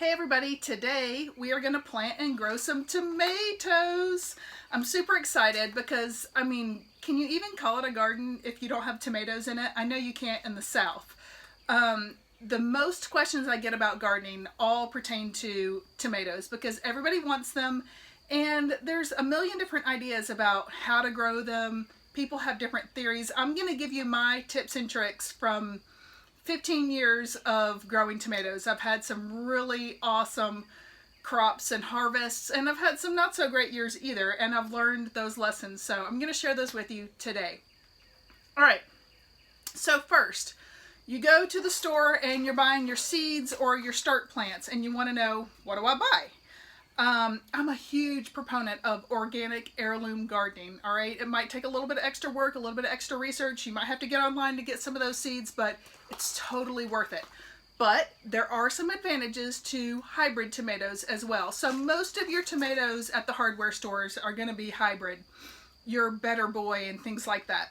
Hey everybody, today we are going to plant and grow some tomatoes. I'm super excited because, can you even call it a garden if you don't have tomatoes in it? I know you can't in the South. The most questions I get about gardening all pertain to tomatoes because everybody wants them and there's a million different ideas about how to grow them. People have different theories. I'm going to give you my tips and tricks from 15 years of growing tomatoes. I've had some really awesome crops and harvests, and I've had some not so great years either, and I've learned those lessons, so I'm going to share those with you today. Alright, so first, you go to the store and you're buying your seeds or your start plants, and you want to know, what do I buy? I'm a huge proponent of organic heirloom gardening, alright? It might take a little bit of extra work, a little bit of extra research. You might have to get online to get some of those seeds, but it's totally worth it. But there are some advantages to hybrid tomatoes as well. So most of your tomatoes at the hardware stores are going to be hybrid. Your Better Boy and things like that.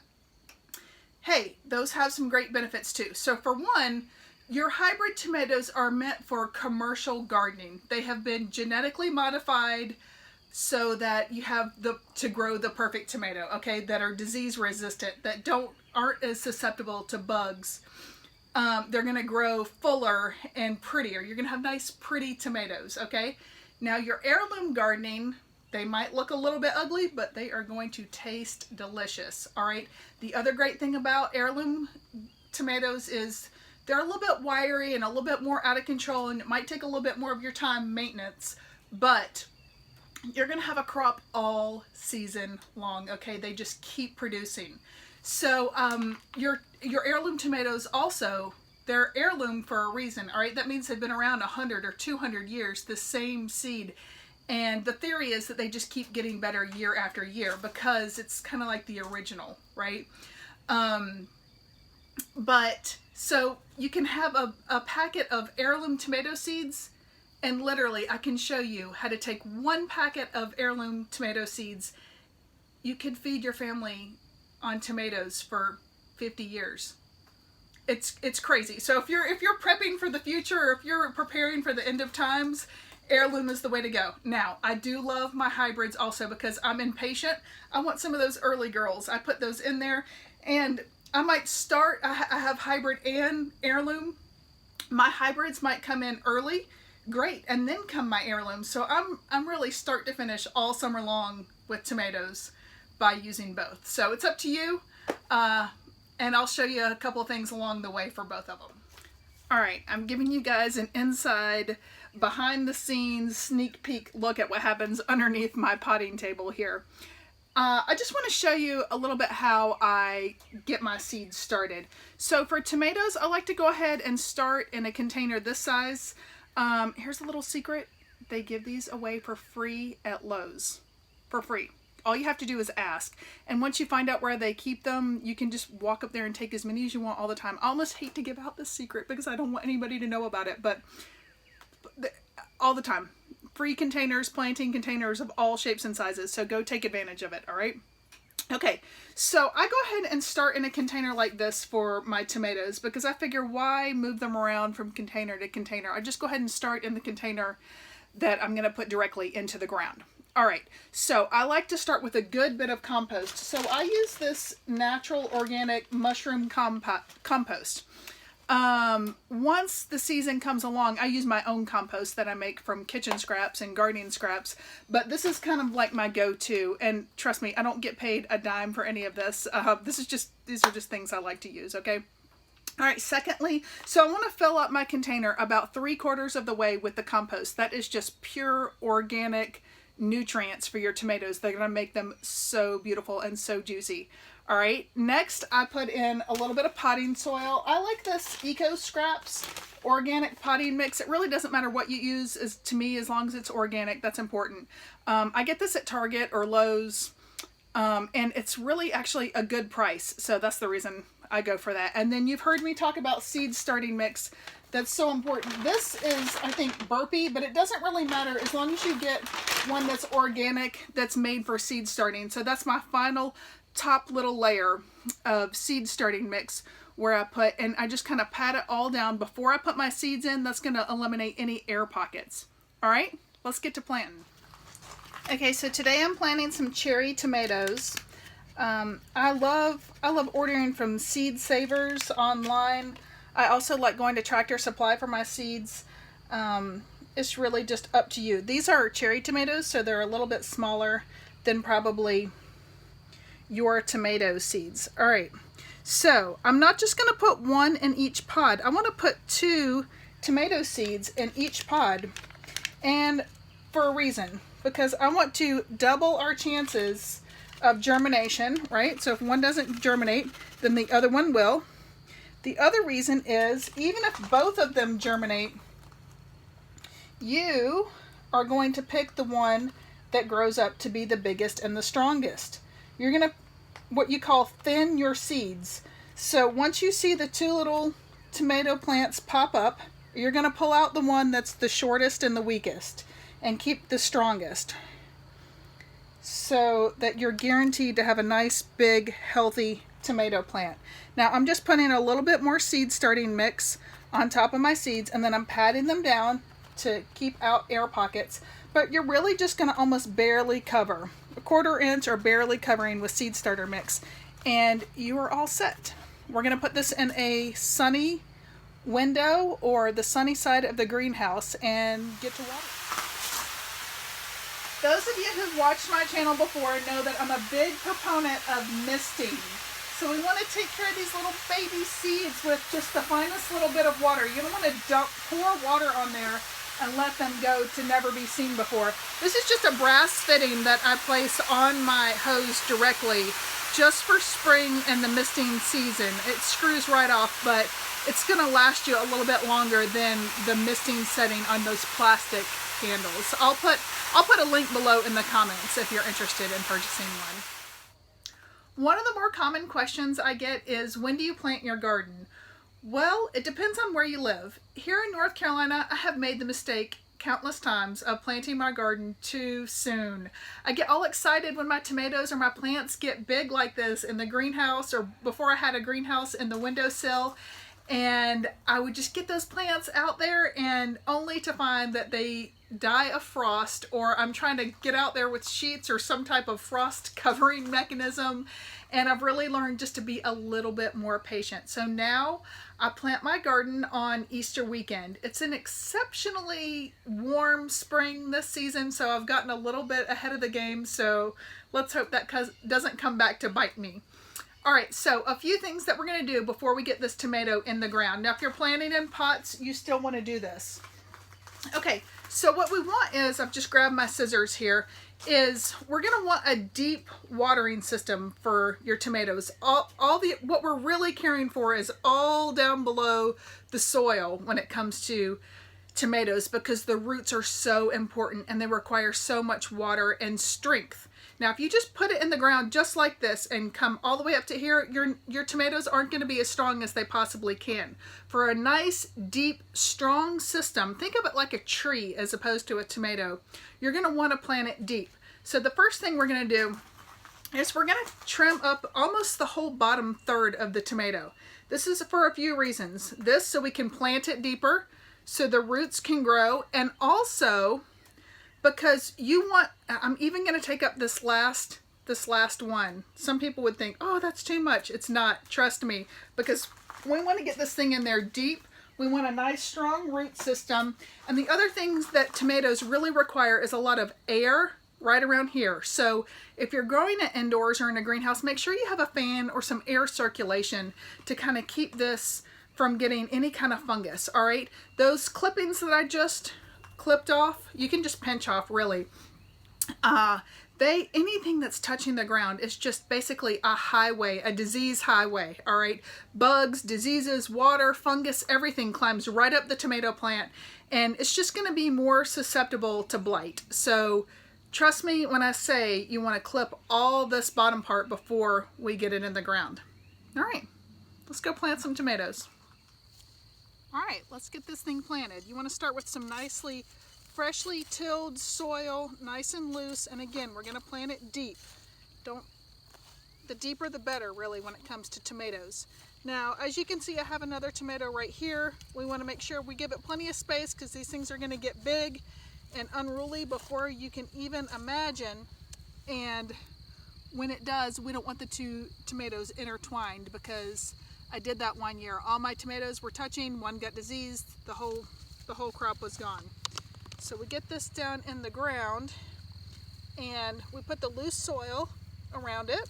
Hey, those have some great benefits too. So for one, your hybrid tomatoes are meant for commercial gardening. They have been genetically modified so that you have to grow the perfect tomato, okay, that are disease resistant, that aren't as susceptible to bugs. They're going to grow fuller and prettier. You're going to have nice, pretty tomatoes, okay? Now your heirloom gardening, they might look a little bit ugly, but they are going to taste delicious, all right? The other great thing about heirloom tomatoes is they're a little bit wiry and a little bit more out of control, and it might take a little bit more of your time maintenance, but you're going to have a crop all season long, okay? They just keep producing. So your heirloom tomatoes also, they're heirloom for a reason, all right? That means they've been around 100 or 200 years, the same seed. And the theory is that they just keep getting better year after year because it's kind of like the original, right? So you can have a packet of heirloom tomato seeds, and literally I can show you how to take one packet of heirloom tomato seeds. You could feed your family on tomatoes for 50 years. It's crazy. So if you're prepping for the future, or if you're preparing for the end of times, heirloom is the way to go. Now, I do love my hybrids also because I'm impatient. I want some of those early girls. I put those in there, and I might start, I have hybrid and heirloom. My hybrids might come in early, great, and then come my heirloom. So I'm really start to finish all summer long with tomatoes by using both. So it's up to you, and I'll show you a couple of things along the way for both of them. Alright, I'm giving you guys an inside, behind the scenes, sneak peek look at what happens underneath my potting table here. I just want to show you a little bit how I get my seeds started. So for tomatoes, I like to go ahead and start in a container this size. Here's a little secret. They give these away for free at Lowe's. For free. All you have to do is ask. And once you find out where they keep them, you can just walk up there and take as many as you want all the time. I almost hate to give out this secret because I don't want anybody to know about it, but all the time. Free containers, planting containers of all shapes and sizes, so go take advantage of it, all right? Okay, so I go ahead and start in a container like this for my tomatoes because I figure why move them around from container to container? I just go ahead and start in the container that I'm going to put directly into the ground. All right, so I like to start with a good bit of compost. So I use this natural organic mushroom compost. Once the season comes along, I use my own compost that I make from kitchen scraps and gardening scraps, but this is kind of like my go-to, and trust me, I don't get paid a dime for any of this. These are just things I like to use, okay? All right, secondly, so I want to fill up my container about 3/4 of the way with the compost. That is just pure organic nutrients for your tomatoes. They're going to make them so beautiful and so juicy. All right, next I put in a little bit of potting soil. I like this Eco Scraps organic potting mix. It really doesn't matter what you use, to me, as long as it's organic. That's important. I get this at Target or Lowe's, and it's really actually a good price. So that's the reason I go for that. And then you've heard me talk about seed starting mix. That's so important. This is, I think, burpy, but it doesn't really matter as long as you get one that's organic, that's made for seed starting. So that's my final top little layer of seed starting mix where I put, and I just kind of pat it all down before I put my seeds in. That's going to eliminate any air pockets. All right, let's get to planting. Okay, so today I'm planting some cherry tomatoes. I love ordering from Seed Savers online. I also like going to Tractor Supply for my seeds. It's really just up to you. These are cherry tomatoes, so they're a little bit smaller than probably your tomato seeds. All right, so I'm not just going to put one in each pod. I want to put 2 tomato seeds in each pod, and for a reason, because I want to double our chances of germination, right? So if one doesn't germinate, then the other one will. The other reason is, even if both of them germinate, you are going to pick the one that grows up to be the biggest and the strongest. You're going to, what you call, thin your seeds. So once you see the 2 little tomato plants pop up, you're going to pull out the one that's the shortest and the weakest and keep the strongest, so that you're guaranteed to have a nice, big, healthy tomato plant. Now I'm just putting a little bit more seed starting mix on top of my seeds, and then I'm patting them down to keep out air pockets. But you're really just going to almost barely cover, a 1/4 inch or barely covering with seed starter mix, and you are all set. We're going to put this in a sunny window or the sunny side of the greenhouse and get to water. Those of you who've watched my channel before know that I'm a big proponent of misting. So we want to take care of these little baby seeds with just the finest little bit of water. You don't want to pour water on there and let them go to never be seen before. This is just a brass fitting that I place on my hose directly just for spring and the misting season. It screws right off, but it's going to last you a little bit longer than the misting setting on those plastic handles. I'll put a link below in the comments if you're interested in purchasing one. One of the more common questions I get is, when do you plant your garden? Well, it depends on where you live. Here in North Carolina, I have made the mistake countless times of planting my garden too soon. I get all excited when my tomatoes or my plants get big like this in the greenhouse, or before I had a greenhouse in the windowsill, and I would just get those plants out there, and only to find that they die of frost, or I'm trying to get out there with sheets or some type of frost covering mechanism. And I've really learned just to be a little bit more patient. So now I plant my garden on Easter weekend. It's an exceptionally warm spring this season, so I've gotten a little bit ahead of the game. So let's hope that doesn't come back to bite me. All right, so a few things that we're going to do before we get this tomato in the ground. Now, if you're planting in pots, you still want to do this. Okay, so what we want is, I've just grabbed my scissors here, is we're going to want a deep watering system for your tomatoes. What we're really caring for is all down below the soil when it comes to tomatoes, because the roots are so important and they require so much water and strength. Now, if you just put it in the ground just like this and come all the way up to here, your tomatoes aren't going to be as strong as they possibly can. For a nice, deep, strong system, think of it like a tree as opposed to a tomato. You're going to want to plant it deep. So the first thing we're going to do is we're going to trim up almost the whole bottom third of the tomato. This is for a few reasons. This, so we can plant it deeper, so the roots can grow, and also because you want, I'm even going to take up this last one. Some people would think, oh, that's too much. It's not, trust me, because we want to get this thing in there deep. We want a nice strong root system. And the other things that tomatoes really require is a lot of air right around here. So if you're growing it indoors or in a greenhouse, make sure you have a fan or some air circulation to kind of keep this from getting any kind of fungus. All right, those clippings that I just clipped off, you can just pinch off, really. Anything that's touching the ground is just basically a highway, a disease highway. All right, bugs, diseases, water, fungus, everything climbs right up the tomato plant, and it's just going to be more susceptible to blight. So trust me when I say you want to clip all this bottom part before we get it in the ground. All right, let's go plant some tomatoes. All right, let's get this thing planted. You want to start with some nicely freshly tilled soil, nice and loose, and again, we're going to plant it deep. The deeper the better, really, when it comes to tomatoes. Now, as you can see, I have another tomato right here. We want to make sure we give it plenty of space because these things are going to get big and unruly before you can even imagine. And when it does, we don't want the two tomatoes intertwined, because I did that one year. All my tomatoes were touching, one got diseased, the whole crop was gone. So we get this down in the ground and we put the loose soil around it.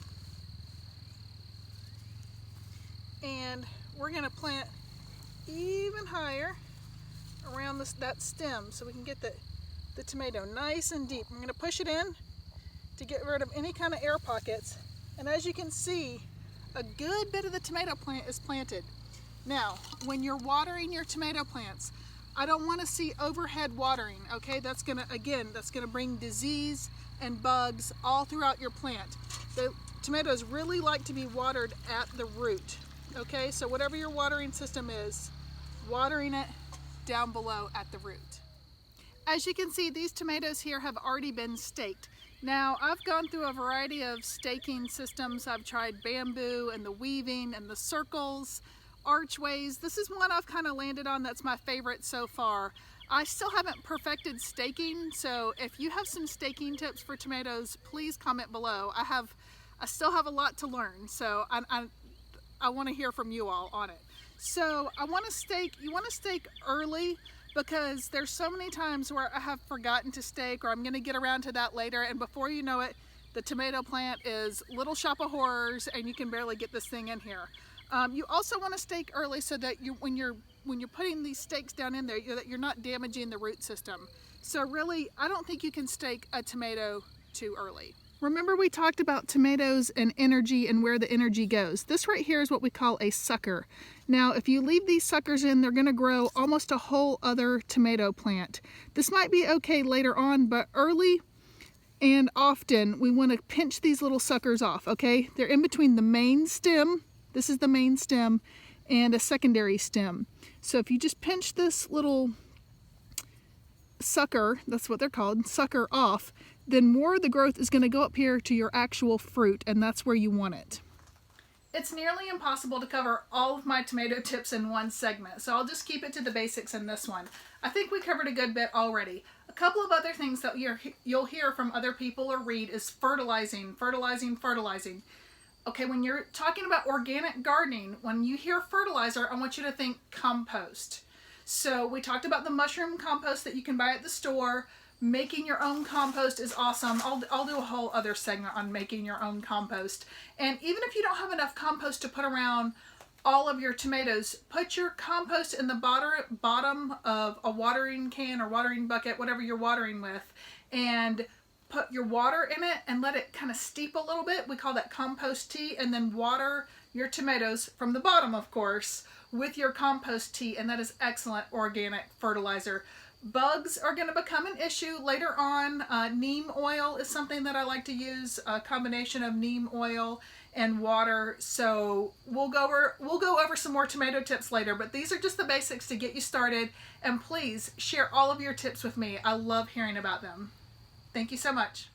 And we're going to plant even higher around that stem so we can get the tomato nice and deep. I'm going to push it in to get rid of any kind of air pockets. And as you can see, a good bit of the tomato plant is planted. Now, when you're watering your tomato plants, I don't want to see overhead watering, okay? That's gonna bring disease and bugs all throughout your plant. The tomatoes really like to be watered at the root, okay? So whatever your watering system is, watering it down below at the root. As you can see, these tomatoes here have already been staked. Now, I've gone through a variety of staking systems. I've tried bamboo and the weaving and the circles, archways. This is one I've kind of landed on that's my favorite so far. I still haven't perfected staking, so if you have some staking tips for tomatoes, please comment below. I still have a lot to learn, so I want to hear from you all on it. So you want to stake early, because there's so many times where I have forgotten to stake, or I'm going to get around to that later, and before you know it, the tomato plant is Little Shop of Horrors and you can barely get this thing in here. You also want to stake early so that when you're putting these stakes down in there, that you're not damaging the root system. So really, I don't think you can stake a tomato too early. Remember, we talked about tomatoes and energy and where the energy goes. This right here is what we call a sucker. Now, if you leave these suckers in, they're going to grow almost a whole other tomato plant. This might be okay later on, but early and often we want to pinch these little suckers off, okay? They're in between the main stem, this is the main stem, and a secondary stem. So if you just pinch this little sucker, that's what they're called, sucker off, then more of the growth is going to go up here to your actual fruit, and that's where you want it. It's nearly impossible to cover all of my tomato tips in one segment, so I'll just keep it to the basics in this one. I think we covered a good bit already. A couple of other things that you'll hear from other people or read is fertilizing, fertilizing, fertilizing. Okay, when you're talking about organic gardening, when you hear fertilizer, I want you to think compost. So we talked about the mushroom compost that you can buy at the store. Making your own compost is awesome. I'll do a whole other segment on making your own compost. And even if you don't have enough compost to put around all of your tomatoes, put your compost in the bottom of a watering can or watering bucket, whatever you're watering with, and put your water in it and let it kind of steep a little bit. We call that compost tea. And then water your tomatoes from the bottom, of course, with your compost tea, and that is excellent organic fertilizer. Bugs are going to become an issue later on. Neem oil is something that I like to use, a combination of neem oil and water. So we'll go over some more tomato tips later, but these are just the basics to get you started. And please share all of your tips with me. I love hearing about them. Thank you so much.